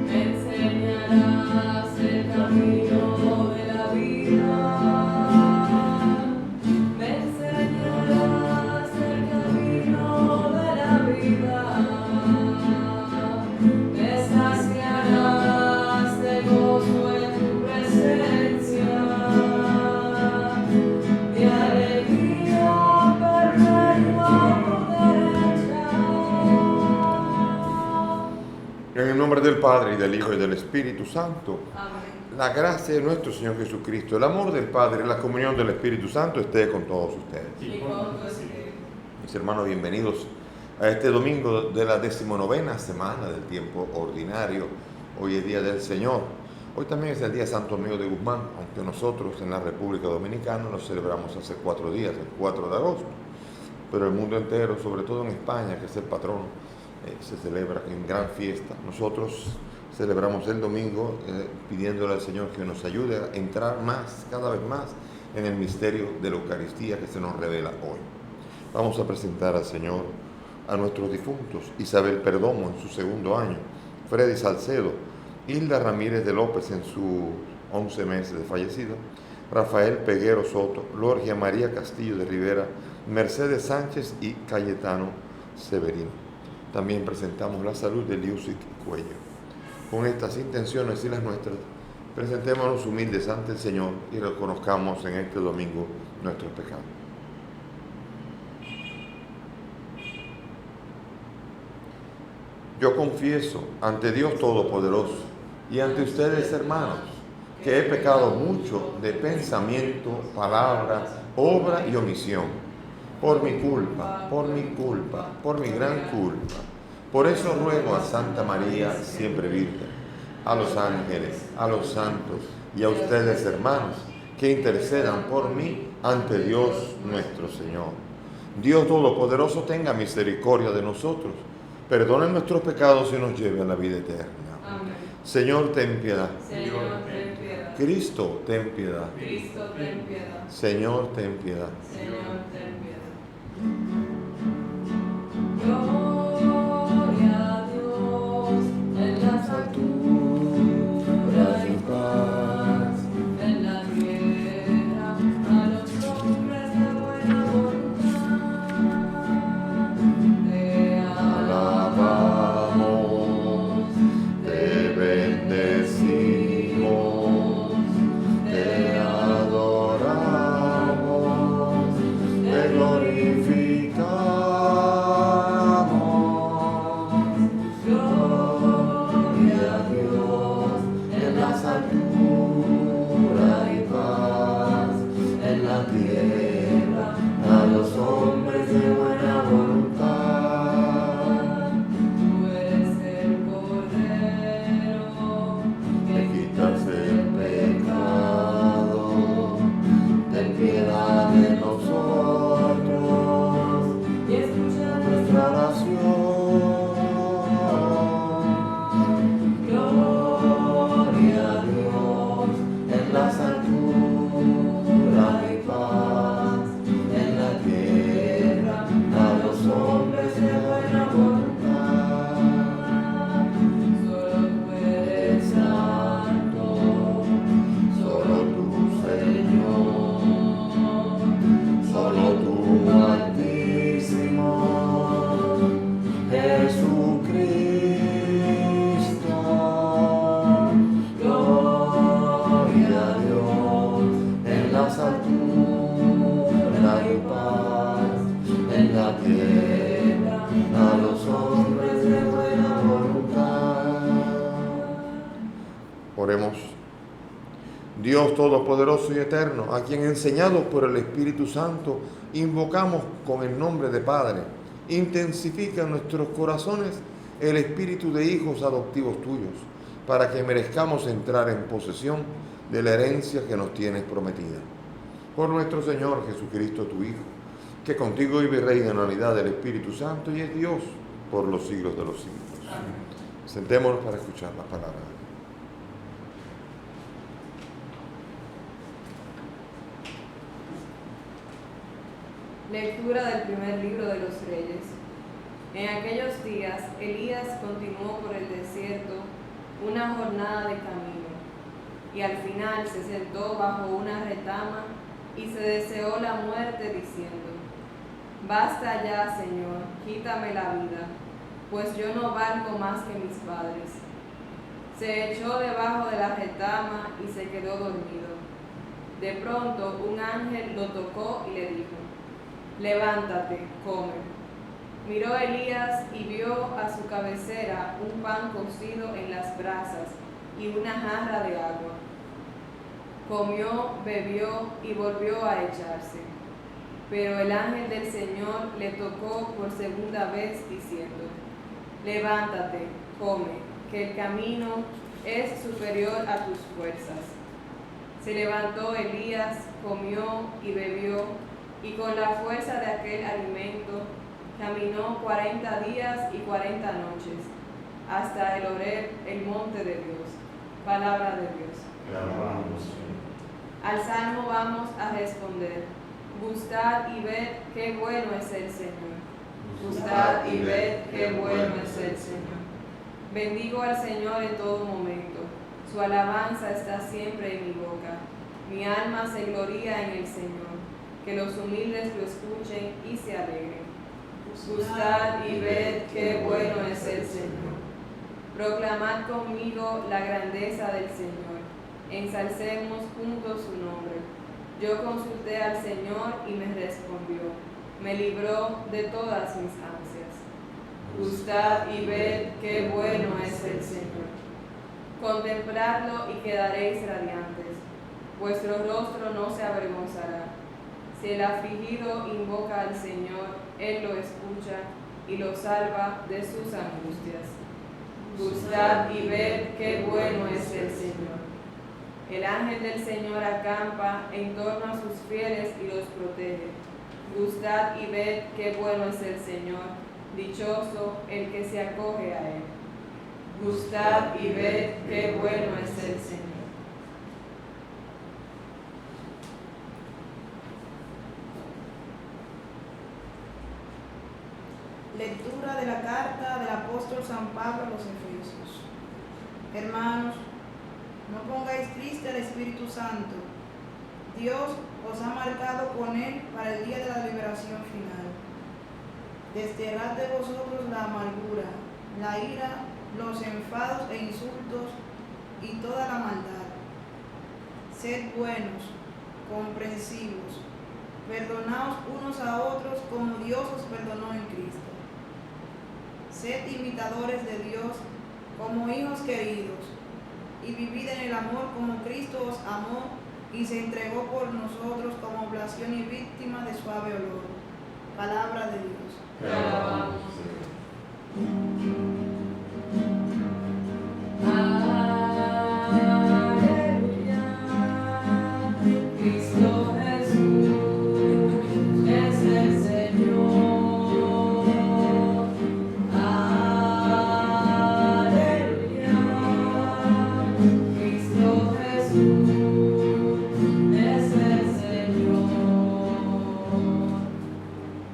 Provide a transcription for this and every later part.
Me enseñarás el camino de la vida. Me enseñarás el camino de la vida. Me saciarás de gozo en tu presencia, de alegría perpetua por derecha. En el nombre del Padre, y del Hijo, y del Espíritu Santo, Amén. la gracia de nuestro Señor Jesucristo, el amor del Padre y la comunión del Espíritu Santo esté con todos ustedes. Y con tu espíritu. Mis hermanos, bienvenidos a este domingo de la 19ª semana del tiempo ordinario. Hoy es Día del Señor. Hoy también es el Día de Santo Domingo de Guzmán, aunque nosotros en la República Dominicana lo celebramos hace 4 días, el 4 de agosto. Pero el mundo entero, sobre todo en España, que es el patrono, se celebra en gran fiesta. Nosotros celebramos el domingo pidiéndole al Señor que nos ayude a entrar más, cada vez más, en el misterio de la Eucaristía que se nos revela hoy. Vamos a presentar al Señor a nuestros difuntos: Isabel Perdomo en su 2º año, Freddy Salcedo, Hilda Ramírez de López en sus 11 meses de fallecido, Rafael Peguero Soto, Lorgia María Castillo de Rivera, Mercedes Sánchez y Cayetano Severino. También presentamos la salud de Liusic Cuello. Con estas intenciones y las nuestras, presentémonos humildes ante el Señor y reconozcamos en este domingo nuestros pecados. Yo confieso ante Dios Todopoderoso y ante ustedes, hermanos, que he pecado mucho de pensamiento, palabra, obra y omisión. Por mi culpa, por mi gran culpa. Por eso ruego a Santa María, siempre Virgen, a los ángeles, a los santos y a ustedes, hermanos, que intercedan por mí ante Dios nuestro Señor. Dios Todopoderoso tenga misericordia de nosotros, perdone nuestros pecados y nos lleve a la vida eterna. Amén. Señor, ten piedad. Señor, ten piedad. Cristo, ten piedad. Cristo, ten piedad. Señor, ten piedad. Señor, ten piedad. Gloria a Dios en las alturas y paz en la tierra a los hombres de buena voluntad. Te alabamos, Te bendecimos, te adoramos, te glorificamos. gloria a Dios en las alturas y paz en la tierra a los hombres de buena voluntad. Tú eres el Cordero Que quitas el pecado, ten piedad de nosotros y escucha nuestra oración. Gloria a Dios en las alturas y paz en la tierra a los hombres de buena voluntad. Solo tú eres santo, solo tú, Señor, solo tú, Altísimo, Jesucristo. Gloria a Dios en las alturas y paz en la tierra a los hombres de buena voluntad. Oremos. Dios Todopoderoso y Eterno, a quien enseñados por el Espíritu Santo invocamos con el nombre de Padre, intensifica en nuestros corazones el espíritu de hijos adoptivos tuyos, para que merezcamos entrar en posesión de la herencia que nos tienes prometida. Por nuestro Señor Jesucristo, tu Hijo, que contigo vive y reina en la unidad del Espíritu Santo y es Dios por los siglos de los siglos. Amén. Sentémonos para escuchar la palabra. Lectura del primer libro de los Reyes. En aquellos días, Elías continuó por el desierto una jornada de camino, y al final se sentó bajo una retama y se deseó la muerte, diciendo: Basta ya, Señor, quítame la vida, pues yo no valgo más que mis padres. Se echó debajo de la retama y se quedó dormido. De pronto un ángel lo tocó y le dijo: Levántate, come. Miró Elías y vio a su cabecera un pan cocido en las brasas y una jarra de agua. Comió, bebió y volvió a echarse. Pero el ángel del Señor le tocó por segunda vez, diciendo: Levántate, come, que el camino es superior a tus fuerzas. Se levantó Elías, comió y bebió, y con la fuerza de aquel alimento caminó 40 días y 40 noches, hasta el Horeb, el monte de Dios. Palabra de Dios. Te alabamos, Señor. Al salmo vamos a responder: Gustad y ved qué bueno es el Señor. Gustad y ved qué bueno es el Señor. Bendigo al Señor en todo momento. Su alabanza está siempre en mi boca. Mi alma se gloría en el Señor. Que los humildes lo escuchen y se alegren. Gustad y ved qué bueno es el Señor. Proclamad conmigo la grandeza del Señor. Ensalcemos juntos su nombre. Yo consulté al Señor y me respondió. Me libró de todas mis ansias. Gustad y ved qué bueno es el Señor. Contempladlo y quedaréis radiantes. Vuestro rostro no se avergonzará. Si el afligido invoca al Señor, Él lo escucha y lo salva de sus angustias. Gustad y ved qué bueno es el Señor. El ángel del Señor acampa en torno a sus fieles y los protege. Gustad y ved qué bueno es el Señor. Dichoso el que se acoge a Él. Gustad y ved qué bueno es el Señor. Lectura de la carta del apóstol San Pablo a los Efesios. Hermanos, no pongáis triste al Espíritu Santo. Dios os ha marcado con él para el día de la liberación final. Desterrad de vosotros la amargura, la ira, los enfados e insultos y toda la maldad. Sed buenos, comprensivos, perdonaos unos a otros como Dios os perdonó en Cristo. Sed imitadores de Dios como hijos queridos, y vivid en el amor como Cristo os amó y se entregó por nosotros como oblación y víctima de suave olor. Palabra de Dios. Te alabamos, Señor.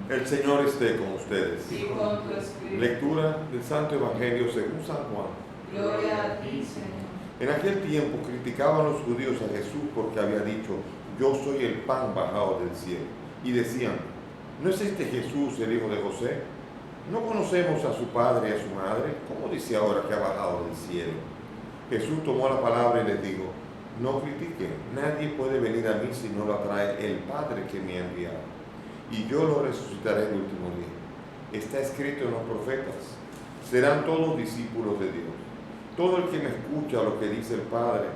El Señor esté con ustedes. Y con tu espíritu. Lectura del Santo Evangelio según San Juan. Gloria a ti, Señor. En aquel tiempo criticaban los judíos a Jesús porque había dicho: Yo soy el pan bajado del cielo. Y decían: ¿No es este Jesús el hijo de José? ¿No conocemos a su padre y a su madre? ¿Cómo dice ahora que ha bajado del cielo? Jesús tomó la palabra y les dijo: No critiquen, nadie puede venir a mí si no lo atrae el Padre que me ha enviado. Y yo lo resucitaré el último día. Está escrito en los profetas: serán todos discípulos de Dios. Todo el que me escucha lo que dice el Padre,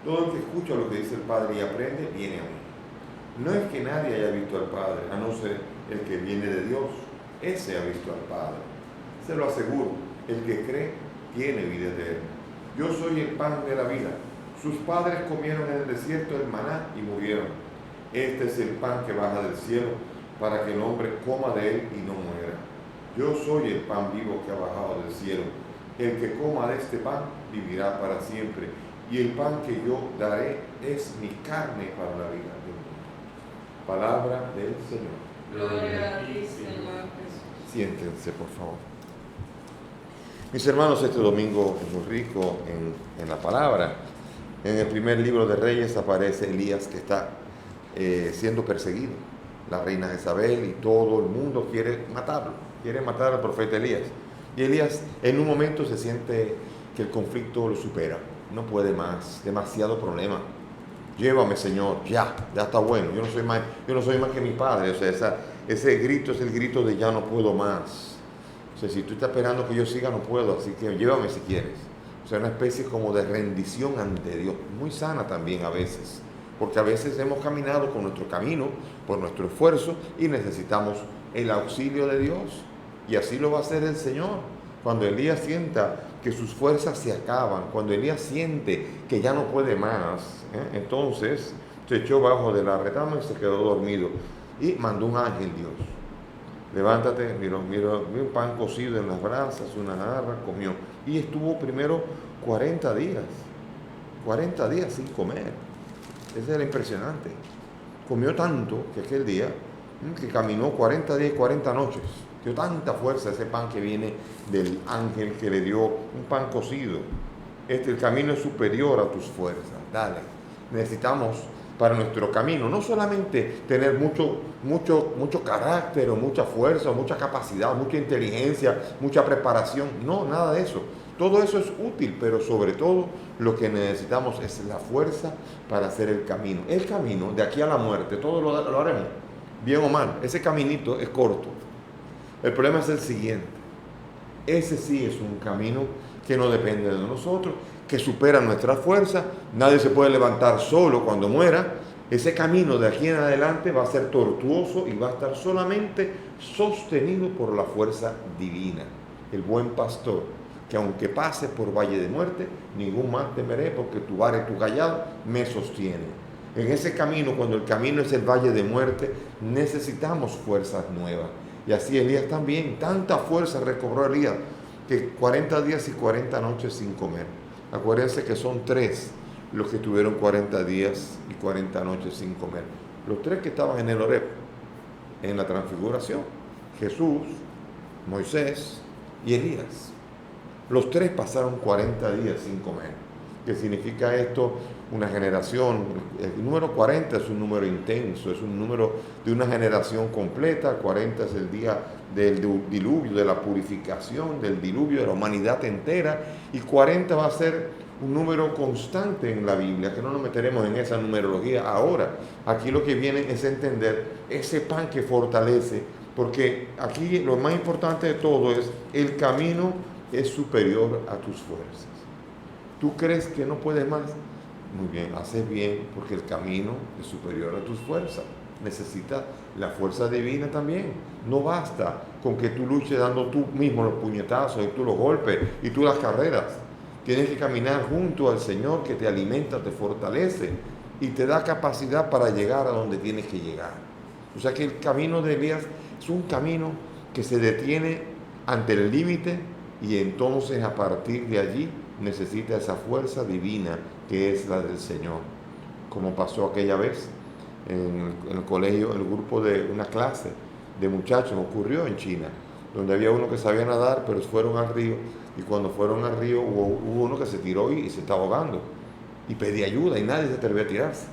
todo el que escucha lo que dice el Padre y aprende, viene a mí. No es que nadie haya visto al Padre, a no ser el que viene de Dios. Ese ha visto al Padre. Se lo aseguro, el que cree tiene vida eterna. Yo soy el pan de la vida. Sus padres comieron en el desierto el maná y murieron. Este es el pan que baja del cielo, para que el hombre coma de él y no muera. Yo soy el pan vivo que ha bajado del cielo. El que coma de este pan vivirá para siempre, y el pan que yo daré es mi carne para la vida del mundo. Palabra del Señor. Gloria a ti, Señor Jesús. Siéntense, por favor. Mis hermanos, este domingo es muy rico en la palabra. En el primer libro de Reyes aparece Elías, que está siendo perseguido. La reina Jezabel y todo el mundo quiere matarlo, quiere matar al profeta Elías. Y Elías en un momento se siente que el conflicto lo supera, no puede más, demasiado problema. Llévame, Señor, ya está bueno, yo no soy más que mi padre. O sea, ese grito es el grito de ya no puedo más. O sea, si tú estás esperando que yo siga, no puedo, así que llévame si quieres. O sea, una especie como de rendición ante Dios, muy sana también a veces, porque a veces hemos caminado con nuestro camino, por nuestro esfuerzo, y necesitamos el auxilio de Dios, y así lo va a hacer el Señor. Cuando Elías sienta que sus fuerzas se acaban, cuando Elías siente que ya no puede más, entonces se echó bajo de la retama y se quedó dormido, y mandó un ángel Dios. Levántate, miró un pan cocido en las brasas, una jarra, comió. Y estuvo primero 40 días sin comer. Eso era impresionante. Comió tanto que aquel día, que caminó 40 días y 40 noches. Dio tanta fuerza ese pan que viene del ángel que le dio un pan cocido. El camino es superior a tus fuerzas. Dale. Necesitamos para nuestro camino no solamente tener mucho carácter o mucha fuerza o mucha capacidad, mucha inteligencia, mucha preparación. No, nada de eso. Todo eso es útil, pero sobre todo lo que necesitamos es la fuerza para hacer el camino. El camino de aquí a la muerte, todo lo haremos, bien o mal. Ese caminito es corto. El problema es el siguiente. Ese sí es un camino que no depende de nosotros, que supera nuestra fuerza. Nadie se puede levantar solo cuando muera. Ese camino de aquí en adelante va a ser tortuoso y va a estar solamente sostenido por la fuerza divina. El buen pastor, que aunque pase por valle de muerte, ningún mal temeré, porque tu vara y tu callado me sostienen. En ese camino, cuando el camino es el valle de muerte, necesitamos fuerzas nuevas. Y así Elías también, tanta fuerza recobró Elías, que 40 días y 40 noches sin comer. Acuérdense que son 3 los que tuvieron 40 días y 40 noches sin comer. Los 3 que estaban en el Horeb, en la transfiguración: Jesús, Moisés y Elías. Los 3 pasaron 40 días sin comer. ¿Qué significa esto? Una generación. El número 40 es un número intenso, es un número de una generación completa. 40 es el día del diluvio, de la purificación, del diluvio de la humanidad entera. Y 40 va a ser un número constante en la Biblia, que no nos meteremos en esa numerología ahora. Aquí lo que viene es entender ese pan que fortalece, porque aquí lo más importante de todo es el camino es superior a tus fuerzas. ¿Tú crees que no puedes más? Muy bien, haces bien, porque el camino es superior a tus fuerzas. Necesitas la fuerza divina también. No basta con que tú luches dando tú mismo los puñetazos y tú los golpes y tú las carreras. Tienes que caminar junto al Señor, que te alimenta, te fortalece y te da capacidad para llegar a donde tienes que llegar. O sea que el camino de Elías es un camino que se detiene ante el límite, y entonces a partir de allí necesita esa fuerza divina que es la del Señor. Como pasó aquella vez en el colegio, en el grupo de una clase de muchachos, ocurrió en China, donde había uno que sabía nadar, pero fueron al río, y cuando fueron al río hubo uno que se tiró y se estaba ahogando, y pedía ayuda, y nadie se atrevió a tirarse.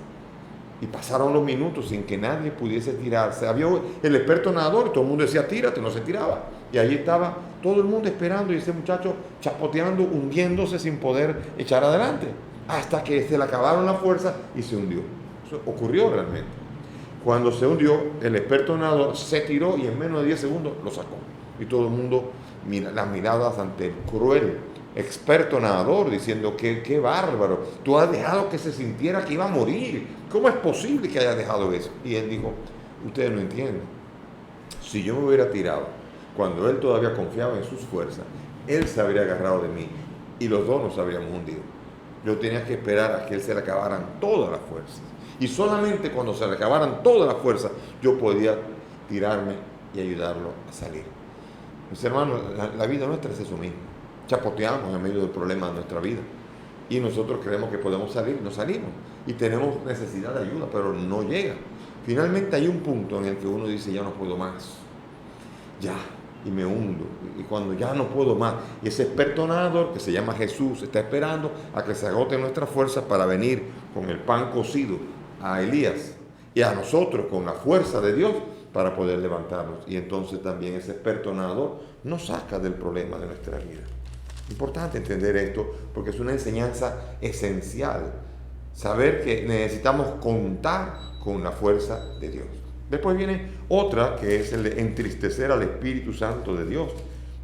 Y pasaron los minutos sin que nadie pudiese tirarse. Había el experto nadador y todo el mundo decía, tírate, no se tiraba. Y allí estaba todo el mundo esperando y ese muchacho chapoteando, hundiéndose sin poder echar adelante. Hasta que se le acabaron las fuerzas y se hundió. Eso ocurrió realmente. Cuando se hundió, el experto nadador se tiró y en menos de 10 segundos lo sacó. Y todo el mundo, las miradas ante el cruel experto nadador, diciendo que qué bárbaro, tú has dejado que se sintiera que iba a morir. ¿Cómo es posible que haya dejado eso? Y él dijo, ustedes no entienden. Si yo me hubiera tirado cuando él todavía confiaba en sus fuerzas, él se habría agarrado de mí y los dos nos habríamos hundido. Yo tenía que esperar a que él se le acabaran todas las fuerzas. Y solamente cuando se le acabaran todas las fuerzas, yo podía tirarme y ayudarlo a salir. Mis hermanos, la vida nuestra es eso mismo. Chapoteamos en medio del problema de nuestra vida. Y nosotros creemos que podemos salir, no salimos. Y tenemos necesidad de ayuda, pero no llega. Finalmente hay un punto en el que uno dice, ya no puedo más. Ya, y me hundo. Y cuando ya no puedo más, y ese experto nadador que se llama Jesús está esperando a que se agote nuestra fuerza para venir con el pan cocido a Elías y a nosotros con la fuerza de Dios para poder levantarnos. Y entonces también ese experto nadador nos saca del problema de nuestra vida. Importante entender esto porque es una enseñanza esencial. Saber que necesitamos contar con la fuerza de Dios. Después viene otra que es el de entristecer al Espíritu Santo de Dios.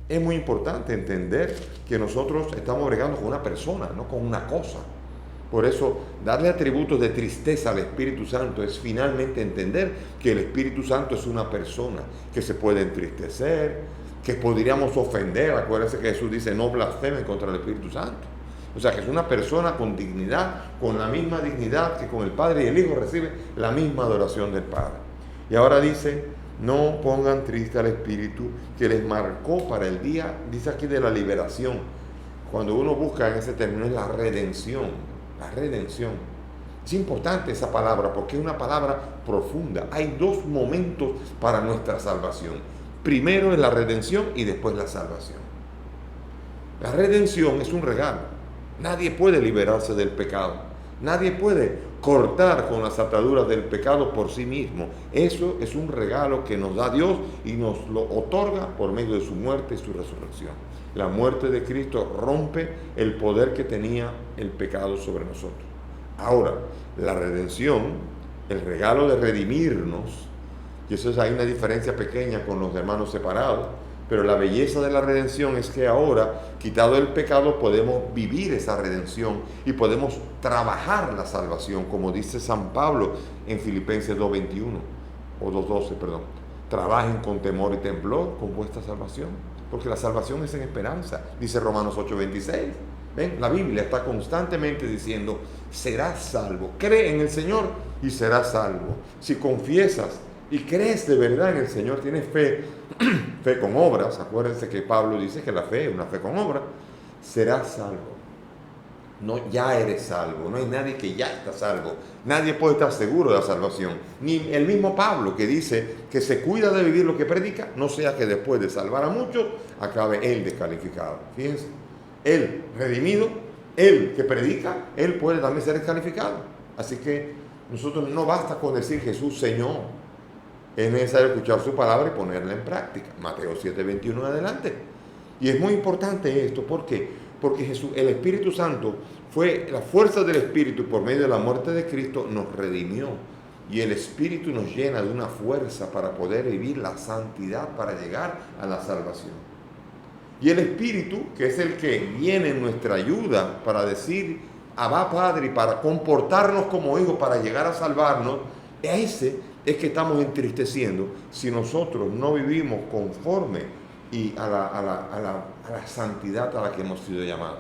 Es muy importante entender que nosotros estamos bregando con una persona, no con una cosa. Por eso, darle atributos de tristeza al Espíritu Santo es finalmente entender que el Espíritu Santo es una persona que se puede entristecer, que podríamos ofender. Acuérdense que Jesús dice, no blasfemen contra el Espíritu Santo. O sea, que es una persona con dignidad, con la misma dignidad que con el Padre, y el Hijo recibe la misma adoración del Padre. Y ahora dice, no pongan triste al Espíritu que les marcó para el día, dice aquí, de la liberación. Cuando uno busca en ese término es la redención. La redención. Es importante esa palabra porque es una palabra profunda. Hay dos momentos para nuestra salvación. Primero es la redención y después la salvación. La redención es un regalo. Nadie puede liberarse del pecado. Nadie puede cortar con las ataduras del pecado por sí mismo. Eso es un regalo que nos da Dios y nos lo otorga por medio de su muerte y su resurrección. La muerte de Cristo rompe el poder que tenía el pecado sobre nosotros. Ahora, la redención, el regalo de redimirnos, y eso es, hay una diferencia pequeña con los hermanos separados, pero la belleza de la redención es que ahora, quitado el pecado, podemos vivir esa redención y podemos trabajar la salvación, como dice San Pablo en Filipenses 2:21 o 2:12, perdón. Trabajen con temor y temblor con vuestra salvación, porque la salvación es en esperanza, dice Romanos 8:26. ¿Ven? La Biblia está constantemente diciendo, serás salvo, cree en el Señor y serás salvo. Si confiesas y crees de verdad en el Señor, tienes fe, fe con obras, acuérdense que Pablo dice que la fe es una fe con obras, serás salvo. No, ya eres salvo, no hay nadie que ya está salvo, nadie puede estar seguro de la salvación, ni el mismo Pablo que dice que se cuida de vivir lo que predica, no sea que después de salvar a muchos, acabe él descalificado. Fíjense, él redimido, él que predica, él puede también ser descalificado. Así que nosotros no basta con decir Jesús Señor, es necesario escuchar su palabra y ponerla en práctica. Mateo 7:21 adelante. Y es muy importante esto, ¿por qué? Porque Jesús, el Espíritu Santo, fue la fuerza del Espíritu por medio de la muerte de Cristo, nos redimió. Y el Espíritu nos llena de una fuerza para poder vivir la santidad, para llegar a la salvación. Y el Espíritu, que es el que viene en nuestra ayuda para decir, Abba Padre, y para comportarnos como hijos, para llegar a salvarnos, ese es que estamos entristeciendo si nosotros no vivimos conforme y a la santidad a la que hemos sido llamados.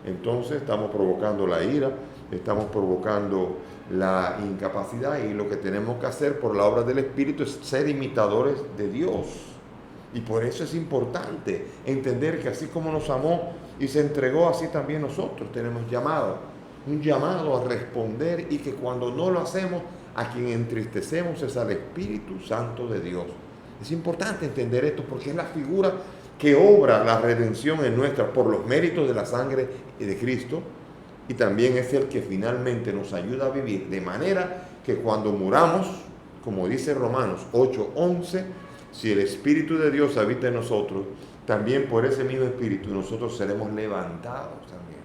Entonces estamos provocando la ira, estamos provocando la incapacidad, y lo que tenemos que hacer por la obra del Espíritu es ser imitadores de Dios. Y por eso es importante entender que así como nos amó y se entregó, así también nosotros tenemos un llamado a responder, y que cuando no lo hacemos, a quien entristecemos es al Espíritu Santo de Dios. Es importante entender esto porque es la figura que obra la redención en nuestra por los méritos de la sangre de Cristo, y también es el que finalmente nos ayuda a vivir de manera que cuando muramos, como dice Romanos 8:11, si el Espíritu de Dios habita en nosotros, también por ese mismo Espíritu nosotros seremos levantados también,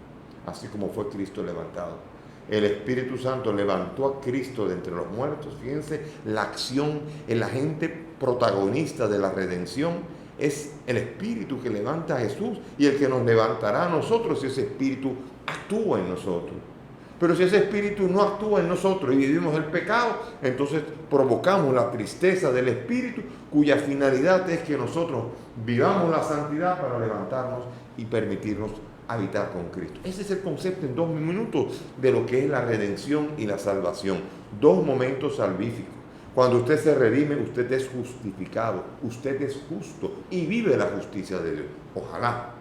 así como fue Cristo levantado. El Espíritu Santo levantó a Cristo de entre los muertos. Fíjense, la acción, el agente protagonista de la redención es el Espíritu que levanta a Jesús, y el que nos levantará a nosotros si ese Espíritu actúa en nosotros. Pero si ese Espíritu no actúa en nosotros y vivimos el pecado, entonces provocamos la tristeza del Espíritu, cuya finalidad es que nosotros vivamos la santidad para levantarnos y permitirnos habitar con Cristo. Ese es el concepto en 2 minutos de lo que es la redención y la salvación. 2 momentos salvíficos. Cuando usted se redime, usted es justificado, usted es justo y vive la justicia de Dios. Ojalá.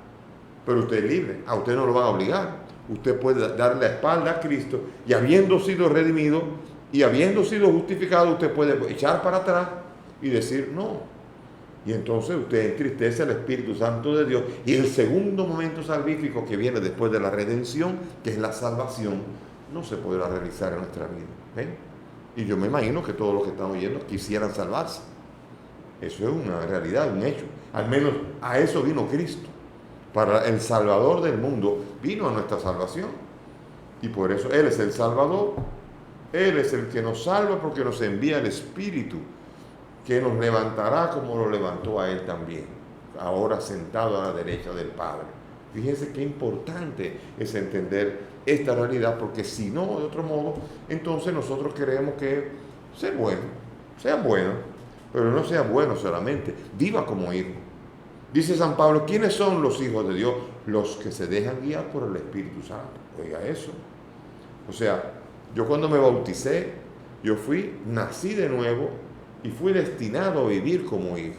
Pero usted es libre, a usted no lo van a obligar. Usted puede darle la espalda a Cristo, y habiendo sido redimido y habiendo sido justificado, usted puede echar para atrás y decir, no, Y entonces usted entristece al Espíritu Santo de Dios. Y el segundo momento salvífico que viene después de la redención, que es la salvación, no se podrá realizar en nuestra vida. ¿Ven? Y yo me imagino que todos los que están oyendo quisieran salvarse. Eso es una realidad, un hecho. Al menos a eso vino Cristo. Para el Salvador del mundo vino a nuestra salvación. Y por eso Él es el Salvador. Él es el que nos salva porque nos envía el Espíritu, que nos levantará como lo levantó a Él también, ahora sentado a la derecha del Padre. Fíjense qué importante es entender esta realidad, porque si no, de otro modo, entonces nosotros queremos que sean buenos, pero no sean buenos solamente, viva como hijo. Dice San Pablo, ¿quiénes son los hijos de Dios? Los que se dejan guiar por el Espíritu Santo. Oiga eso. O sea, yo cuando me bauticé, nací de nuevo y fui destinado a vivir como hijo.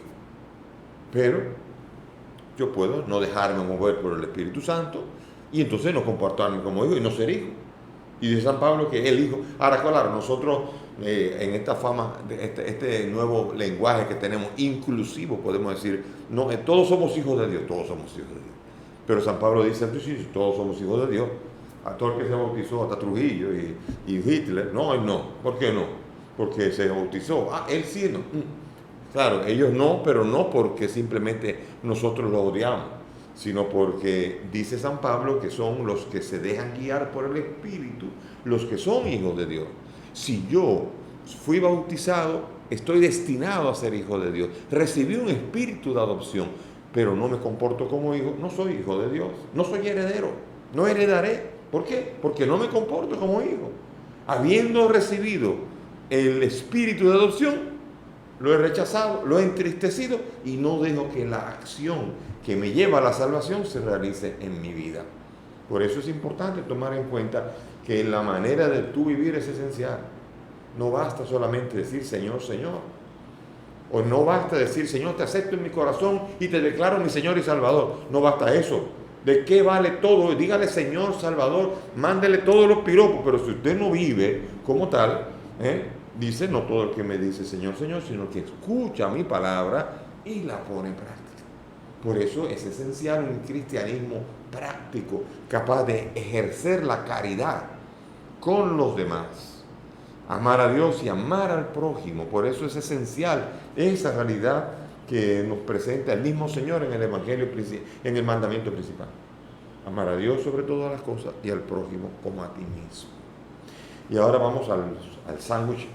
Pero yo puedo no dejarme mover por el Espíritu Santo y entonces no comportarme como hijo y no ser hijo. Y dice San Pablo que es el hijo. Ahora, claro, nosotros en esta fama, este nuevo lenguaje que tenemos, inclusivo, podemos decir, no, todos somos hijos de Dios, todos somos hijos de Dios. Pero San Pablo dice, sí, todos somos hijos de Dios. A todo el que se bautizó, hasta Trujillo y Hitler, no, él no. ¿Por qué no? Porque se bautizó. Él sí, no. Claro, ellos no, pero no porque simplemente nosotros los odiamos, sino porque dice San Pablo que son los que se dejan guiar por el Espíritu, los que son hijos de Dios. Si yo fui bautizado, estoy destinado a ser hijo de Dios. Recibí un espíritu de adopción, pero no me comporto como hijo, no soy hijo de Dios, no soy heredero, no heredaré. ¿Por qué? Porque no me comporto como hijo. Habiendo recibido el espíritu de adopción, lo he rechazado, lo he entristecido y no dejo que la acción que me lleva a la salvación se realice en mi vida. Por eso es importante tomar en cuenta que la manera de tú vivir es esencial. No basta solamente decir Señor, Señor. O no basta decir Señor, te acepto en mi corazón y te declaro mi Señor y Salvador. No basta eso. ¿De qué vale todo? Dígale Señor, Salvador, mándele todos los piropos, pero si usted no vive como tal, dice, no todo el que me dice Señor, Señor, sino que escucha mi palabra y la pone en práctica. Por eso es esencial un cristianismo práctico, capaz de ejercer la caridad con los demás. Amar a Dios y amar al prójimo. Por eso es esencial esa realidad que nos presenta el mismo Señor en el Evangelio, en el mandamiento principal. Amar a Dios sobre todas las cosas y al prójimo como a ti mismo. Y ahora vamos al sándwich,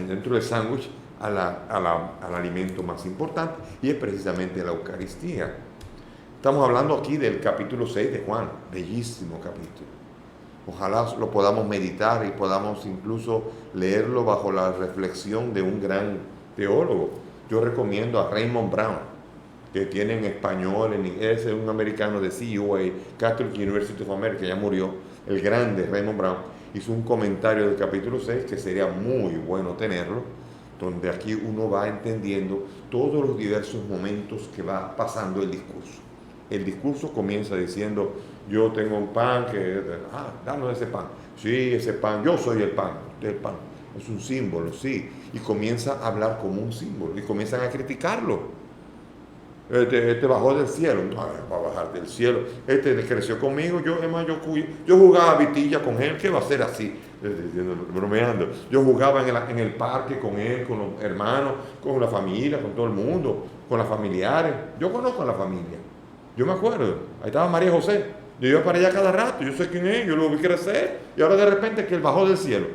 dentro del sándwich, al alimento más importante, y es precisamente la Eucaristía. Estamos hablando aquí del capítulo 6 de Juan, bellísimo capítulo. Ojalá lo podamos meditar y podamos incluso leerlo bajo la reflexión de un gran teólogo. Yo recomiendo a Raymond Brown, que tiene en español, es un americano de CUA, Catholic University of America, ya murió, el grande Raymond Brown, hizo un comentario del capítulo 6 que sería muy bueno tenerlo, donde aquí uno va entendiendo todos los diversos momentos que va pasando el discurso. El discurso comienza diciendo, yo tengo un pan danos ese pan. Sí, ese pan, yo soy el pan, usted el pan. Es un símbolo, sí. Y comienza a hablar como un símbolo. Y comienzan a criticarlo. Este bajó del cielo. No, va a bajar del cielo. Este creció conmigo. Yo jugaba vitilla con él. ¿Qué va a ser así? Bromeando. Yo jugaba en el parque con él, con los hermanos, con la familia, con todo el mundo, con las familiares. Yo conozco a la familia. Yo me acuerdo. Ahí estaba María José. Yo iba para allá cada rato. Yo sé quién es. Yo lo vi crecer. Y ahora de repente que él bajó del cielo.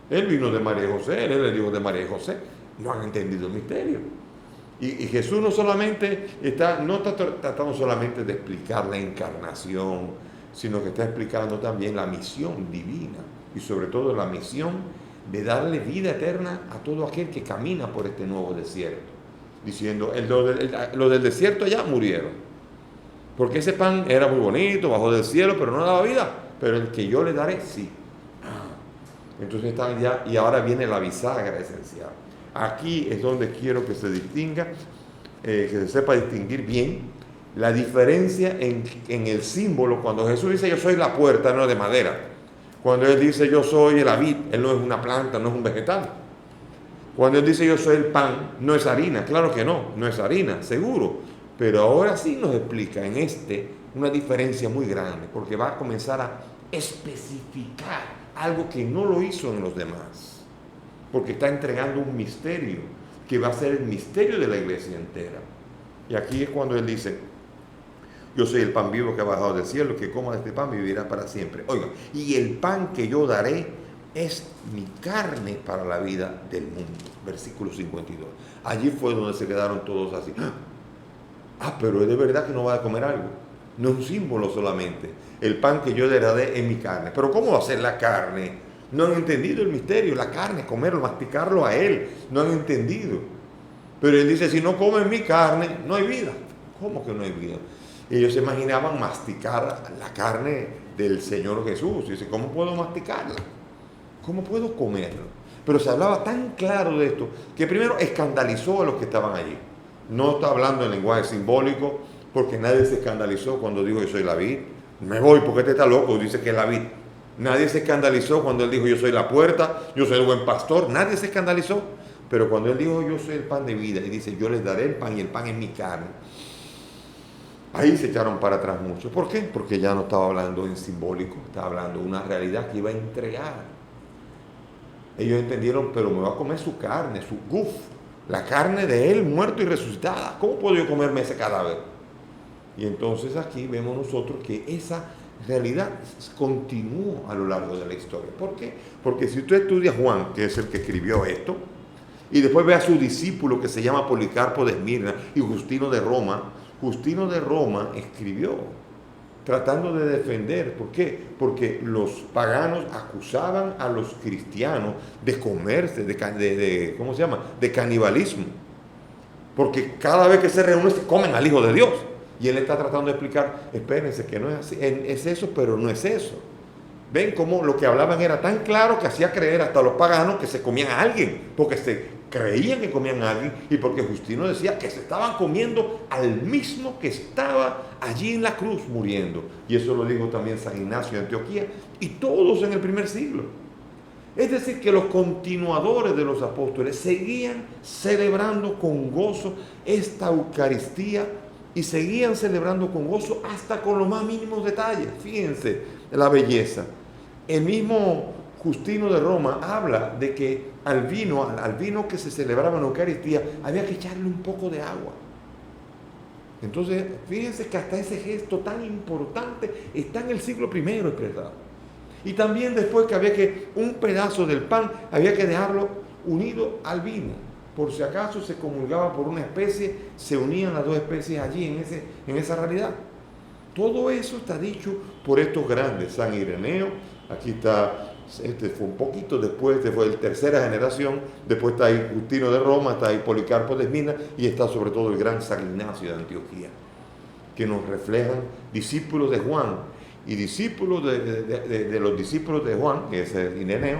Él vino de María José, él es el hijo de María José. No han entendido el misterio. Y Jesús no está tratando solamente de explicar la encarnación, sino que está explicando también la misión divina y sobre todo la misión de darle vida eterna a todo aquel que camina por este nuevo desierto. Diciendo, los del desierto ya murieron. Porque ese pan era muy bonito, bajó del cielo, pero no daba vida. Pero el que yo le daré, sí. Entonces están ya, y ahora viene la bisagra esencial. Aquí es donde quiero que se distinga, que se sepa distinguir bien la diferencia en el símbolo. Cuando Jesús dice yo soy la puerta, no es de madera. Cuando Él dice yo soy la vid, Él no es una planta, no es un vegetal. Cuando Él dice yo soy el pan, no es harina, claro que no es harina, seguro. Pero ahora sí nos explica en una diferencia muy grande, porque va a comenzar a especificar algo que no lo hizo en los demás, porque está entregando un misterio que va a ser el misterio de la iglesia entera. Y aquí es cuando Él dice, yo soy el pan vivo que ha bajado del cielo, el que coma de este pan vivirá para siempre. Oiga, y el pan que yo daré es mi carne para la vida del mundo. Versículo 52. Allí fue donde se quedaron todos así. Pero es de verdad que no va a comer algo. No es un símbolo solamente. El pan que yo daré es mi carne. Pero ¿cómo va a ser la carne? No han entendido el misterio. La carne, comerlo, masticarlo a Él. No han entendido. Pero Él dice, si no comen mi carne, no hay vida. ¿Cómo que no hay vida? Ellos se imaginaban masticar la carne del Señor Jesús. Y dice, ¿cómo puedo masticarla? ¿Cómo puedo comerlo? Pero se hablaba tan claro de esto que primero escandalizó a los que estaban allí. No está hablando en lenguaje simbólico, porque nadie se escandalizó cuando dijo yo soy la vid. Me voy porque este está loco, dice que es la vid. Nadie se escandalizó cuando Él dijo yo soy la puerta, yo soy el buen pastor. Nadie se escandalizó. Pero cuando Él dijo yo soy el pan de vida y dice yo les daré el pan y el pan es mi carne, ahí se echaron para atrás mucho. ¿Por qué? Porque ya no estaba hablando en simbólico, estaba hablando de una realidad que iba a entregar. Ellos entendieron, pero me va a comer su carne, su guf, la carne de Él muerto y resucitada. ¿Cómo puedo yo comerme ese cadáver? Y entonces aquí vemos nosotros que esa realidad continuó a lo largo de la historia. ¿Por qué? Porque si usted estudia Juan, que es el que escribió esto, y después ve a su discípulo que se llama Policarpo de Esmirna y Justino de Roma escribió tratando de defender. ¿Por qué? Porque los paganos acusaban a los cristianos de comerse, ¿cómo se llama? De canibalismo. Porque cada vez que se reúnen se comen al Hijo de Dios. Y Él está tratando de explicar, espérense, que no es así, es eso, pero no es eso. Ven cómo lo que hablaban era tan claro que hacía creer hasta a los paganos que se comían a alguien, porque se creían que comían a alguien, y porque Justino decía que se estaban comiendo al mismo que estaba allí en la cruz muriendo. Y eso lo dijo también San Ignacio de Antioquía, y todos en el primer siglo. Es decir, que los continuadores de los apóstoles seguían celebrando con gozo esta Eucaristía, y seguían celebrando con gozo hasta con los más mínimos detalles. Fíjense la belleza. El mismo Justino de Roma habla de que al vino que se celebraba en la Eucaristía había que echarle un poco de agua. Entonces, fíjense que hasta ese gesto tan importante está en el siglo I expresado. Y también después que había que un pedazo del pan había que dejarlo unido al vino. Por si acaso se comulgaba por una especie, se unían las dos especies allí en esa realidad. Todo eso está dicho por estos grandes. San Ireneo, aquí está, este fue un poquito después, este fue de tercera generación, después está ahí Justino de Roma, está ahí Policarpo de Esmirna y está sobre todo el gran San Ignacio de Antioquía, que nos reflejan discípulos de Juan y discípulos de los discípulos de Juan, que es el Ireneo,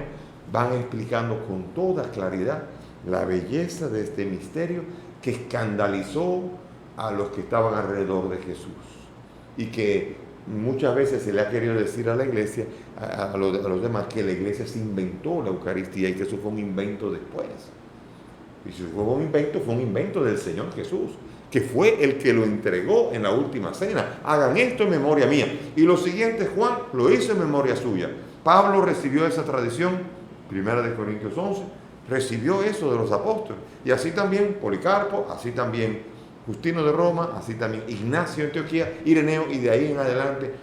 van explicando con toda claridad la belleza de este misterio que escandalizó a los que estaban alrededor de Jesús y que muchas veces se le ha querido decir a la iglesia, a los demás, que la iglesia se inventó la Eucaristía y que eso fue un invento después. Y si fue un invento del Señor Jesús, que fue el que lo entregó en la última cena. Hagan esto en memoria mía. Y lo siguiente, Juan lo hizo en memoria suya. Pablo recibió esa tradición, 1 Corintios 11, recibió eso de los apóstoles. Y así también Policarpo, así también Justino de Roma, así también Ignacio de Antioquía, Ireneo, y de ahí en adelante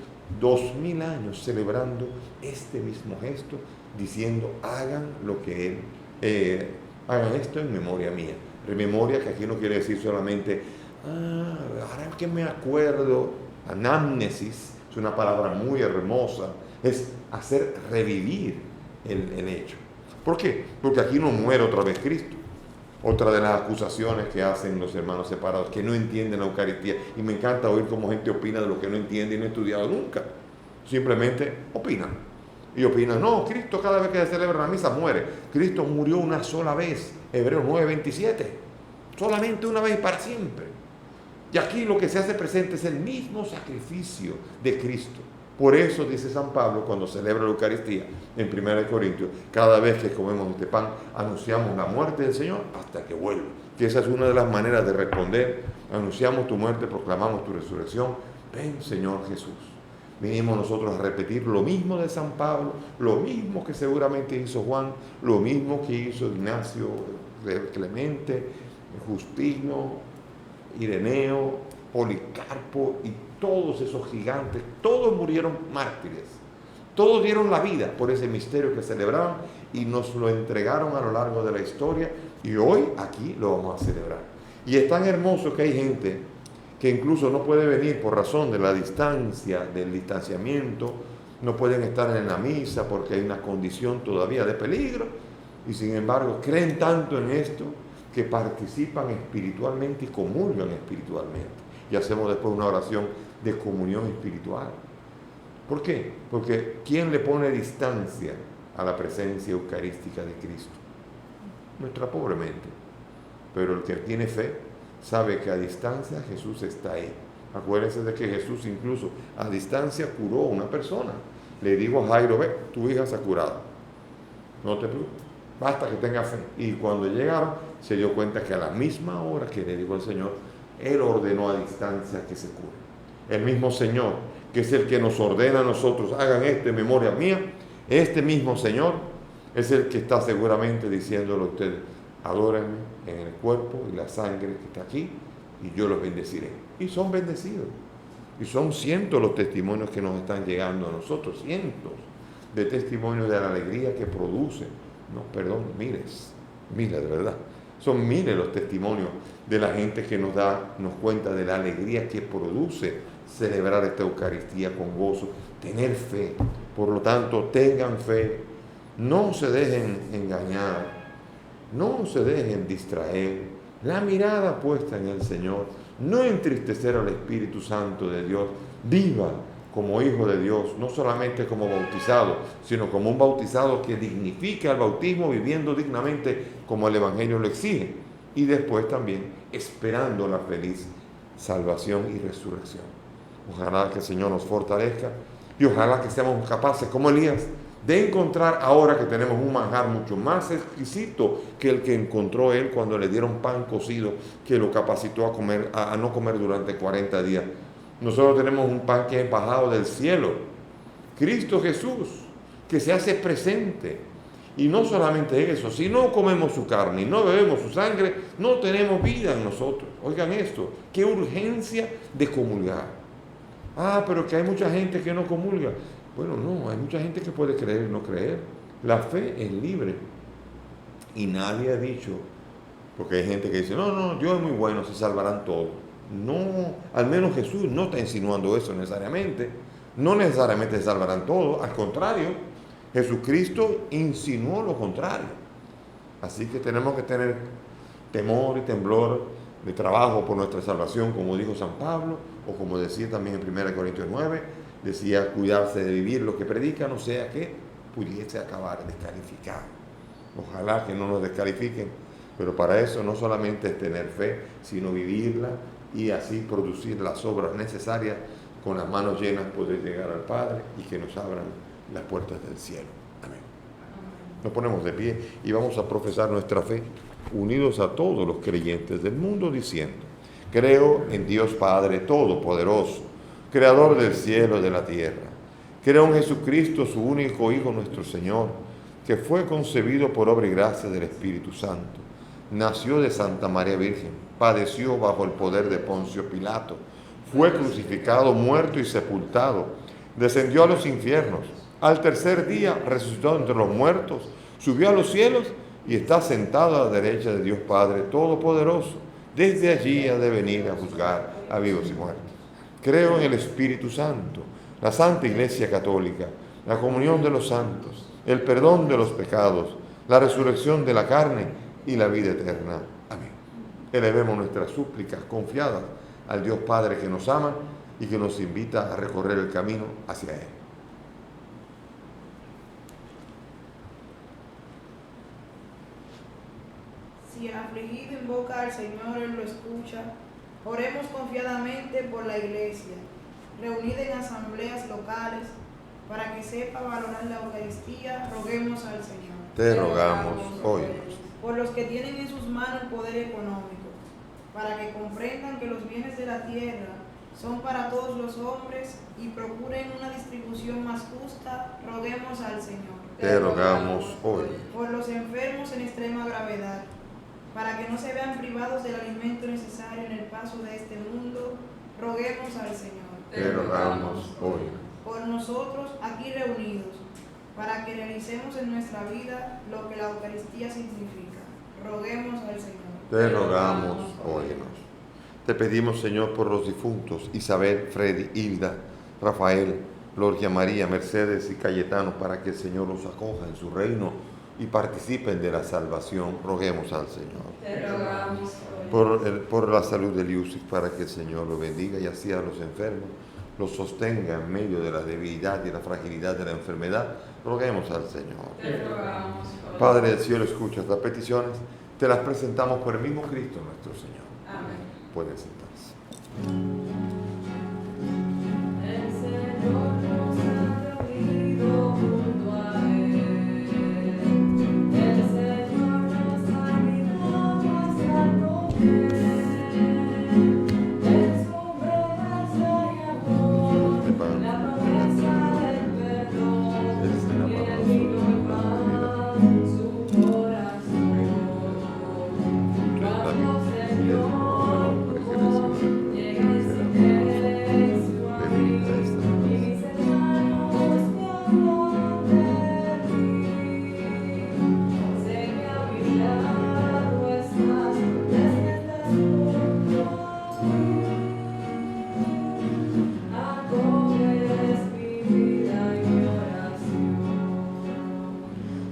2000 años celebrando este mismo gesto, diciendo hagan lo que Él, hagan esto en memoria mía. Memoria que aquí no quiere decir solamente, ahora que me acuerdo, anamnesis, es una palabra muy hermosa, es hacer revivir el hecho. ¿Por qué? Porque aquí no muere otra vez Cristo. Otra de las acusaciones que hacen los hermanos separados, que no entienden la Eucaristía. Y me encanta oír cómo gente opina de lo que no entiende y no ha estudiado nunca. Simplemente opinan. Y opinan, no, Cristo cada vez que se celebra la misa muere. Cristo murió una sola vez. Hebreos 9:27. Solamente una vez para siempre. Y aquí lo que se hace presente es el mismo sacrificio de Cristo. Por eso dice San Pablo cuando celebra la Eucaristía en 1 Corintios, cada vez que comemos este pan, anunciamos la muerte del Señor hasta que vuelva. Que esa es una de las maneras de responder. Anunciamos tu muerte, proclamamos tu resurrección. Ven, Señor Jesús. Vinimos nosotros a repetir lo mismo de San Pablo, lo mismo que seguramente hizo Juan, lo mismo que hizo Ignacio, Clemente, Justino, Ireneo, Policarpo y todos esos gigantes. Todos murieron mártires. Todos dieron la vida por ese misterio que celebraban y nos lo entregaron a lo largo de la historia, y hoy aquí lo vamos a celebrar. Y es tan hermoso que hay gente que incluso no puede venir por razón de la distancia, del distanciamiento, no pueden estar en la misa porque hay una condición todavía de peligro, y sin embargo creen tanto en esto que participan espiritualmente y comulgan espiritualmente. Y hacemos después una oración de comunión espiritual. ¿Por qué? Porque ¿quién le pone distancia a la presencia eucarística de Cristo? Nuestra pobre mente. Pero el que tiene fe sabe que a distancia Jesús está ahí. Acuérdense de que Jesús incluso a distancia curó a una persona. Le dijo a Jairo, ve, tu hija se ha curado. No te preocupes, basta que tengas fe. Y cuando llegaron, se dio cuenta que a la misma hora que le dijo el Señor, Él ordenó a distancia que se cure. El mismo Señor, que es el que nos ordena a nosotros, hagan esto en memoria mía, este mismo Señor es el que está seguramente diciéndole a ustedes, adórenme en el cuerpo y la sangre que está aquí, y yo los bendeciré. Y son bendecidos. Y son cientos los testimonios que nos están llegando a nosotros, cientos de testimonios de la alegría que producen. No, perdón, miles de verdad. Son miles los testimonios de la gente que nos cuenta de la alegría que produce celebrar esta Eucaristía con gozo, tener fe. Por lo tanto, tengan fe, no se dejen engañar, no se dejen distraer, la mirada puesta en el Señor, no entristecer al Espíritu Santo de Dios, viva como hijo de Dios, no solamente como bautizado, sino como un bautizado que dignifique al bautismo viviendo dignamente como el Evangelio lo exige, y después también esperando la feliz salvación y resurrección. Ojalá que el Señor nos fortalezca y ojalá que seamos capaces, como Elías, de encontrar ahora que tenemos un manjar mucho más exquisito que el que encontró él cuando le dieron pan cocido que lo capacitó a no comer durante 40 días. Nosotros tenemos un pan que es bajado del cielo, Cristo Jesús, que se hace presente. Y no solamente eso, si no comemos su carne y no bebemos su sangre, no tenemos vida en nosotros. Oigan esto, qué urgencia de comulgar. Pero que hay mucha gente que no comulga. Bueno, no, hay mucha gente que puede creer y no creer. La fe es libre. Y nadie ha dicho, porque hay gente que dice, no, Dios es muy bueno, se salvarán todos. No, al menos Jesús no está insinuando eso necesariamente. No necesariamente se salvarán todos, al contrario, Jesucristo insinuó lo contrario. Así que tenemos que tener temor y temblor de trabajo por nuestra salvación, como dijo San Pablo, o como decía también en 1 Corintios 9, decía cuidarse de vivir lo que predica, no sea que pudiese acabar descalificado. Ojalá que no nos descalifiquen, pero para eso no solamente es tener fe, sino vivirla y así producir las obras necesarias, con las manos llenas poder llegar al Padre y que nos abran las puertas del cielo. Amén. Nos ponemos de pie y vamos a profesar nuestra fe, unidos a todos los creyentes del mundo, diciendo: creo en Dios Padre Todopoderoso, Creador del cielo y de la tierra. Creo en Jesucristo, su único Hijo, nuestro Señor, que fue concebido por obra y gracia del Espíritu Santo. Nació de Santa María Virgen, padeció bajo el poder de Poncio Pilato, fue crucificado, muerto y sepultado, descendió a los infiernos, al tercer día resucitó entre los muertos, subió a los cielos y está sentado a la derecha de Dios Padre Todopoderoso. Desde allí ha de venir a juzgar a vivos y muertos. Creo en el Espíritu Santo, la Santa Iglesia Católica, la comunión de los santos, el perdón de los pecados, la resurrección de la carne y la vida eterna. Amén. Elevemos nuestras súplicas confiadas al Dios Padre que nos ama y que nos invita a recorrer el camino hacia Él. Si el afligido invoca al Señor, Él lo escucha. Oremos confiadamente por la Iglesia. reunida en asambleas locales, para que sepa valorar la Eucaristía, roguemos al Señor. Te rogamos, óyenos. Por los que tienen en sus manos poder económico, para que comprendan que los bienes de la tierra son para todos los hombres y procuren una distribución más justa, roguemos al Señor. Te rogamos, óyenos. Por los enfermos en extrema gravedad, para que no se vean privados del alimento necesario en el paso de este mundo, roguemos al Señor. Te rogamos, óyenos. Por nosotros aquí reunidos, para que realicemos en nuestra vida lo que la Eucaristía significa, roguemos al Señor. Te rogamos, óyenos. Te pedimos, Señor, por los difuntos Isabel, Freddy, Hilda, Rafael, Gloria María, Mercedes y Cayetano, para que el Señor los acoja en su reino y participen de la salvación. Roguemos al Señor. Te rogamos. Por la salud de Liusis, para que el Señor lo bendiga y así a los enfermos los sostenga en medio de la debilidad y la fragilidad de la enfermedad. Roguemos al Señor. Te rogamos. Padre del cielo, escucha estas peticiones. Te las presentamos por el mismo Cristo nuestro Señor. Amén. Pueden sentarse. El Señor nos ha reunido junto a Él. El Señor nos ha guiado hasta con Él. En su gracia y amor, la promesa del perdón y el vino y pan, su corazón. Cuando Señor llega el silencio a mí, y mis hermanos me hablan de ti. Sé que a mi lado estás, despiertas junto a mí. Acoges mi vida y mi oración.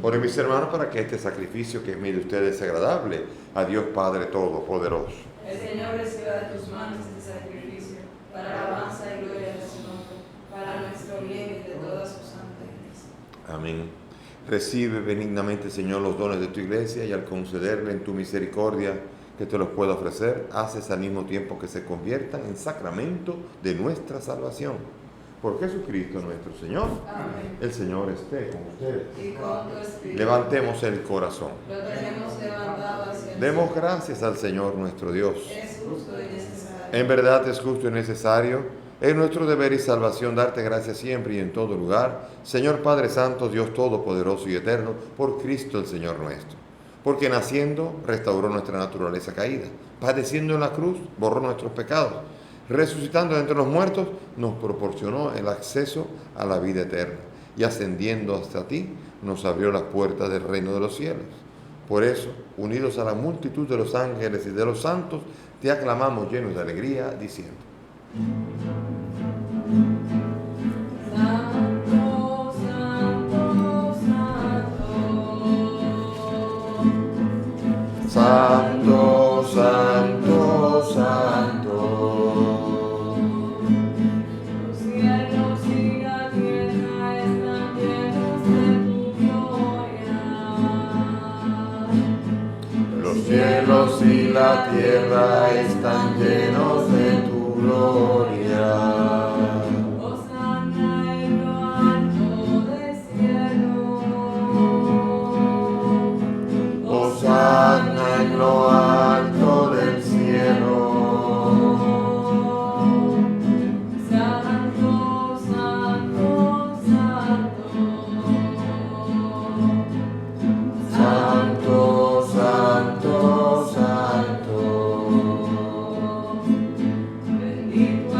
Oren, mis hermanos, para que este sacrificio que es mío de ustedes sea agradable a Dios Padre Todopoderoso. El Señor reciba de tus manos este sacrificio para alabanza y gloria de su nombre, para nuestro bien y de toda su santa iglesia. Amén. Recibe benignamente, Señor, los dones de tu iglesia y al concederle en tu misericordia que te los pueda ofrecer, haces al mismo tiempo que se conviertan en sacramento de nuestra salvación. Por Jesucristo nuestro Señor. Amén. El Señor esté con ustedes. Y con tu espíritu. Levantemos el corazón. Lo tenemos levantado hacia el Demos cielo. gracias al Señor nuestro Dios. Es justo y necesario. En verdad es justo y necesario, es nuestro deber y salvación darte gracias siempre y en todo lugar, Señor Padre Santo, Dios Todopoderoso y Eterno, por Cristo el Señor nuestro. Porque naciendo, restauró nuestra naturaleza caída, padeciendo en la cruz, borró nuestros pecados, resucitando de entre los muertos, nos proporcionó el acceso a la vida eterna, y ascendiendo hasta ti, nos abrió las puertas del reino de los cielos. Por eso, unidos a la multitud de los ángeles y de los santos, te aclamamos llenos de alegría, diciendo: Santo, santo, santo. Santo, santo, santo. Los cielos y la tierra están llenos de tu gloria. Los cielos y la tierra están llenos de tu gloria. Hosana en lo alto del cielo. Hosana en lo alto del cielo. Santo, santo, santo. Santo, santo, santo. Bendito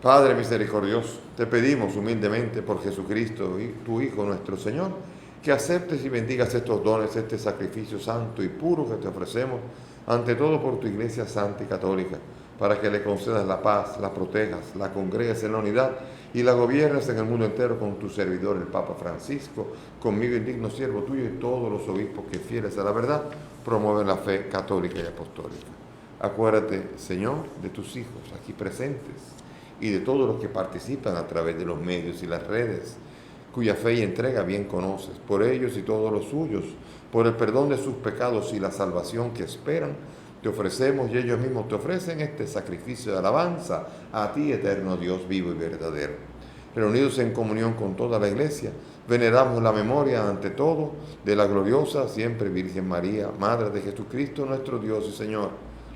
Padre misericordioso, te pedimos humildemente por Jesucristo, tu Hijo nuestro Señor, que aceptes y bendigas estos dones, este sacrificio santo y puro que te ofrecemos, ante todo por tu Iglesia Santa y Católica, para que le concedas la paz, la protejas, la congregues en la unidad y la gobiernes en el mundo entero con tu servidor, el Papa Francisco, conmigo indigno siervo tuyo y todos los obispos que fieles a la verdad promueven la fe católica y apostólica. Acuérdate, Señor, de tus hijos aquí presentes y de todos los que participan a través de los medios y las redes, cuya fe y entrega bien conoces, por ellos y todos los suyos, por el perdón de sus pecados y la salvación que esperan, te ofrecemos y ellos mismos te ofrecen este sacrificio de alabanza a ti, eterno Dios vivo y verdadero. Reunidos en comunión con toda la Iglesia, veneramos la memoria ante todo de la gloriosa siempre Virgen María, Madre de Jesucristo nuestro Dios y Señor,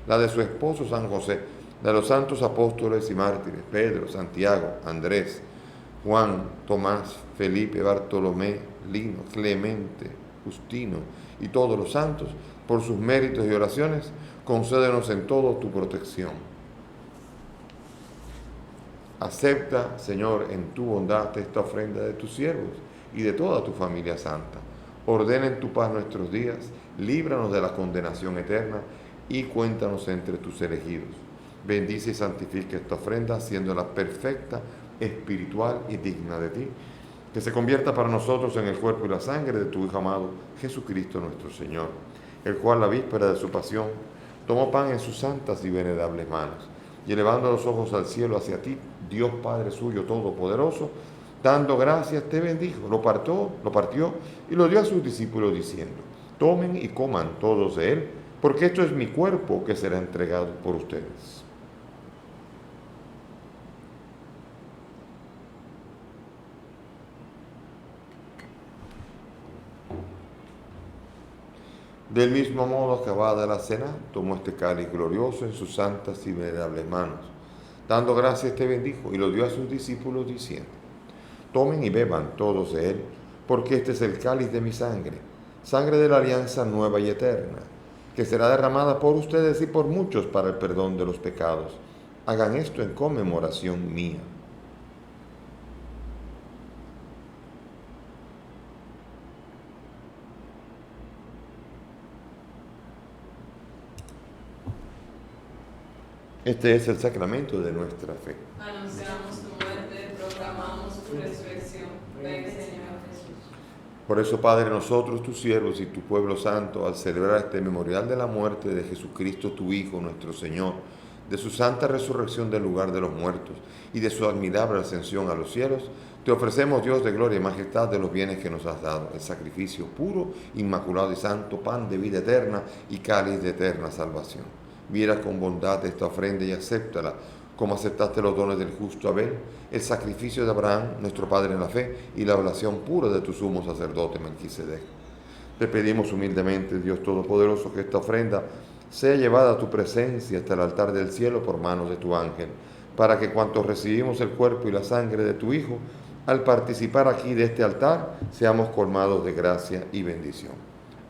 la de su esposo San José, de los santos apóstoles y mártires, Pedro, Santiago, Andrés, Juan, Tomás, Felipe, Bartolomé, Lino, Clemente, Justino y todos los santos, por sus méritos y oraciones, concédenos en todo tu protección. Acepta, Señor, en tu bondad esta ofrenda de tus siervos y de toda tu familia santa. Ordena en tu paz nuestros días, líbranos de la condenación eterna y cuéntanos entre tus elegidos. Bendice y santifica esta ofrenda, haciéndola perfecta, espiritual y digna de ti, que se convierta para nosotros en el cuerpo y la sangre de tu Hijo amado, Jesucristo nuestro Señor, el cual la víspera de su pasión tomó pan en sus santas y venerables manos, y elevando los ojos al cielo hacia ti, Dios Padre suyo todopoderoso, dando gracias te bendijo, lo partió y lo dio a sus discípulos diciendo: tomen y coman todos de él, porque esto es mi cuerpo que será entregado por ustedes. Del mismo modo, acabada la cena, tomó este cáliz glorioso en sus santas y venerables manos. Dando gracias te bendijo y lo dio a sus discípulos diciendo: tomen y beban todos de él, porque este es el cáliz de mi sangre, sangre de la alianza nueva y eterna, que será derramada por ustedes y por muchos para el perdón de los pecados. Hagan esto en conmemoración mía. Este es el sacramento de nuestra fe. Anunciamos tu muerte, proclamamos tu resurrección. Ven, Señor Jesús. Por eso, Padre, nosotros, tus siervos y tu pueblo santo, al celebrar este memorial de la muerte de Jesucristo, tu Hijo, nuestro Señor, de su santa resurrección del lugar de los muertos y de su admirable ascensión a los cielos, te ofrecemos, Dios de gloria y majestad, de los bienes que nos has dado, el sacrificio puro, inmaculado y santo, pan de vida eterna y cáliz de eterna salvación. Mira con bondad esta ofrenda y acéptala, como aceptaste los dones del justo Abel, el sacrificio de Abraham, nuestro Padre en la fe, y la oración pura de tu sumo sacerdote Melquisedec. Te pedimos humildemente, Dios Todopoderoso, que esta ofrenda sea llevada a tu presencia hasta el altar del cielo por manos de tu ángel, para que cuantos recibimos el cuerpo y la sangre de tu Hijo, al participar aquí de este altar, seamos colmados de gracia y bendición.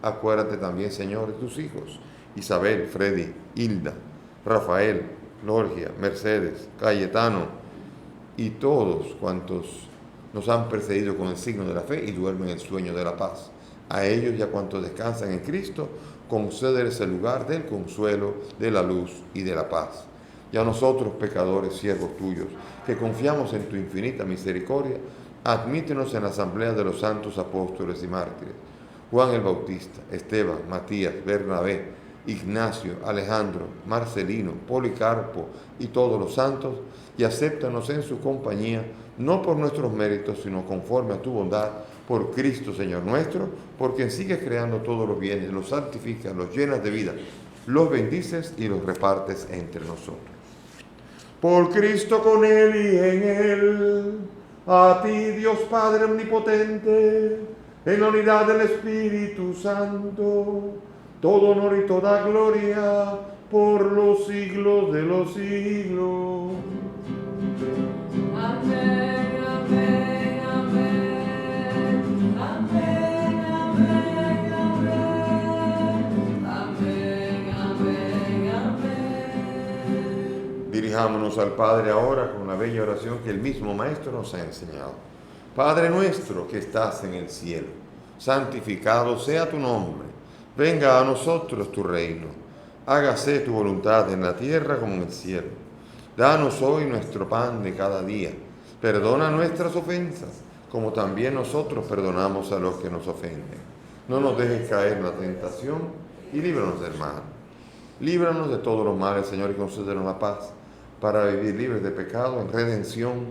Acuérdate también, Señor, de tus hijos, Isabel, Freddy, Hilda, Rafael, Lorgia, Mercedes, Cayetano y todos cuantos nos han precedido con el signo de la fe y duermen el sueño de la paz. A ellos y a cuantos descansan en Cristo, concédeles el lugar del consuelo, de la luz y de la paz. Y a nosotros, pecadores, siervos tuyos, que confiamos en tu infinita misericordia, admítenos en la asamblea de los santos apóstoles y mártires, Juan el Bautista, Esteban, Matías, Bernabé, Ignacio, Alejandro, Marcelino, Policarpo y todos los santos, y acéptanos en su compañía, no por nuestros méritos, sino conforme a tu bondad, por Cristo Señor nuestro, por quien sigues creando todos los bienes, los santificas, los llenas de vida, los bendices y los repartes entre nosotros. Por Cristo, con Él y en Él, a ti, Dios Padre omnipotente, en la unidad del Espíritu Santo, todo honor y toda gloria por los siglos de los siglos. Amén, amén, amén. Amén, amén, amén. Amén, amén, amén. Dirijámonos al Padre ahora con la bella oración que el mismo Maestro nos ha enseñado. Padre nuestro que estás en el cielo, santificado sea tu nombre. Venga a nosotros tu reino. Hágase tu voluntad en la tierra como en el cielo. Danos hoy nuestro pan de cada día. Perdona nuestras ofensas, como también nosotros perdonamos a los que nos ofenden. No nos dejes caer en la tentación y líbranos del mal. Líbranos de todos los males, Señor, y concédenos la paz, para vivir libres de pecado en redención,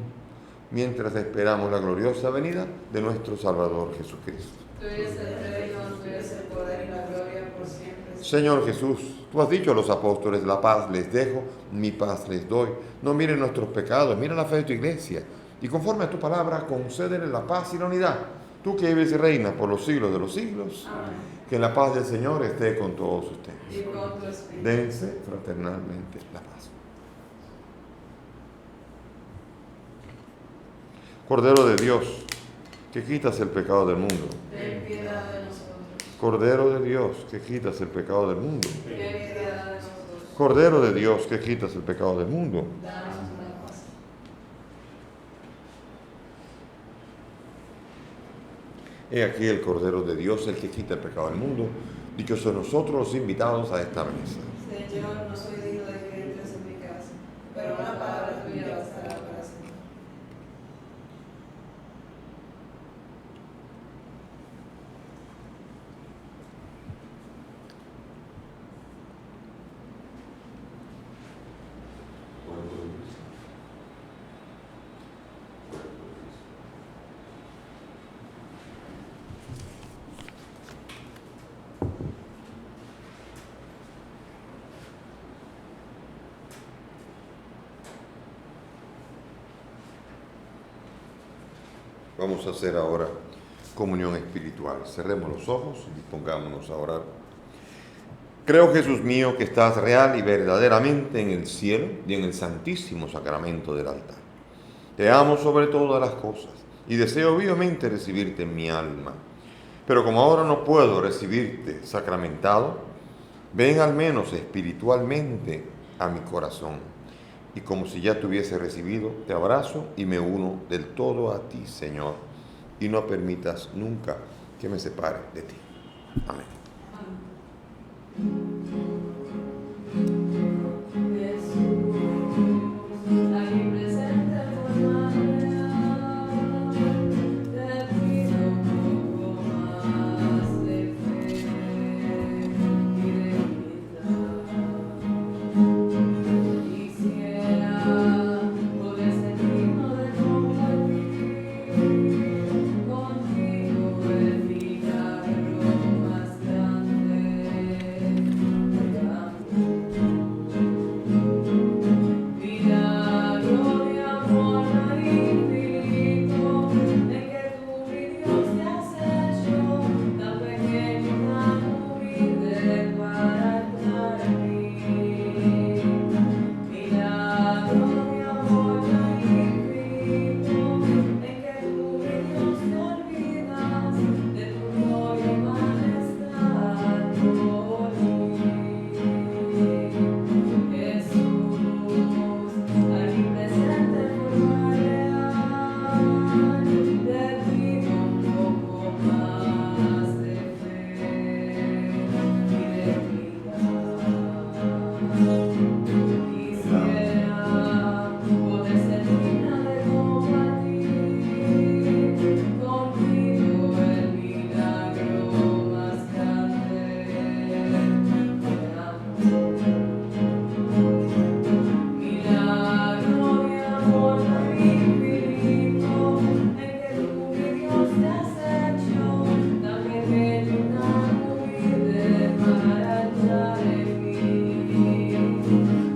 mientras esperamos la gloriosa venida de nuestro Salvador Jesucristo. Tuyo es el reino, tuyo es el poder y la gloria por siempre. Señor Jesús, tú has dicho a los apóstoles, la paz les dejo, mi paz les doy. No miren nuestros pecados, mira la fe de tu iglesia. Y conforme a tu palabra, concédele la paz y la unidad. Tú que vives y reinas por los siglos de los siglos, Amén. que la paz del Señor esté con todos ustedes. Y con tu espíritu. Dense fraternalmente la paz. Cordero de Dios, que quitas el pecado del mundo. Ten piedad de nosotros. Cordero de Dios, que quitas el pecado del mundo. Ten piedad de nosotros. Cordero de Dios, que quitas el pecado del mundo. Danos la paz. He aquí el Cordero de Dios, el que quita el pecado del mundo. Dichosos nosotros los invitados a esta mesa. Señor, no soy digno de que entres en mi casa, pero una palabra tuya bastará para siempre. Vamos a hacer ahora comunión espiritual. Cerremos los ojos y dispongámonos a orar. Creo, Jesús mío, que estás real y verdaderamente en el cielo y en el santísimo sacramento del altar. Te amo sobre todas las cosas y deseo vivamente recibirte en mi alma. Pero como ahora no puedo recibirte sacramentado, ven al menos espiritualmente a mi corazón. Y como si ya te hubiese recibido, te abrazo y me uno del todo a ti, Señor. Y no permitas nunca que me separe de ti. Amén. Jesús, aquí presente por María, te pido un poco más de fe y de humildad. Quisiera poder ser digno de compartir contigo el milagro más grande. Milagro de amor infinito, en que tú, mi Dios, te has hecho tan pequeño y tan humilde para entrar en mí. Milagro de amor infinito, en que tú, mi Dios, te olvidas de tu gloria y majestad por mí. Jesús, aquí presente por María, te pido un poco más de fe y de humildad. Quisiera poder ser digna de compartir contigo el milagro más grande. Milagro de amor infinito, en que tú, mi Dios, te has hecho tan pequeño y tan humilde para entrar en mí.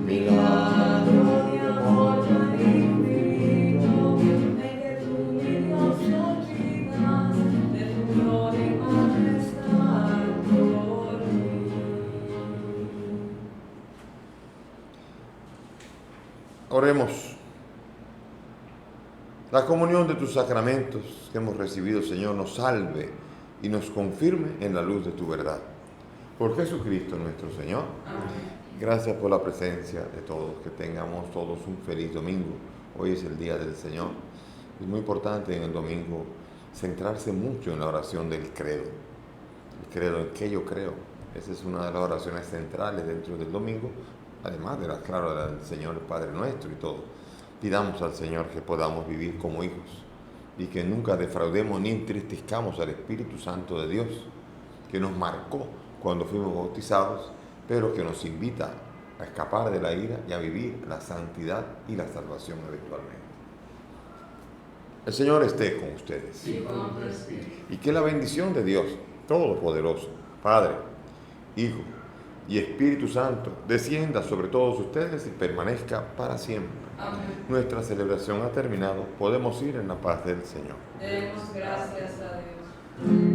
Milagro de amor infinito, en que tú, mi Dios, te olvidas de tu gloria y majestad por mí. Oremos. La comunión de tus sacramentos que hemos recibido, Señor, nos salve y nos confirme en la luz de tu verdad. Por Jesucristo nuestro Señor. Amén. Gracias por la presencia de todos, que tengamos todos un feliz domingo. Hoy es el día del Señor. Es muy importante en el domingo centrarse mucho en la oración del credo. El credo, en qué yo creo. Esa es una de las oraciones centrales dentro del domingo, además de claro, del Señor Padre Nuestro y todo. Pidamos al Señor que podamos vivir como hijos y que nunca defraudemos ni entristezcamos al Espíritu Santo de Dios, que nos marcó cuando fuimos bautizados, pero que nos invita a escapar de la ira y a vivir la santidad y la salvación eventualmente. El Señor esté con ustedes. Y con tu espíritu. Y que la bendición de Dios Todopoderoso, Padre, Hijo y Espíritu Santo, descienda sobre todos ustedes y permanezca para siempre. Amén. Nuestra celebración ha terminado. Podemos ir en la paz del Señor. Demos gracias a Dios.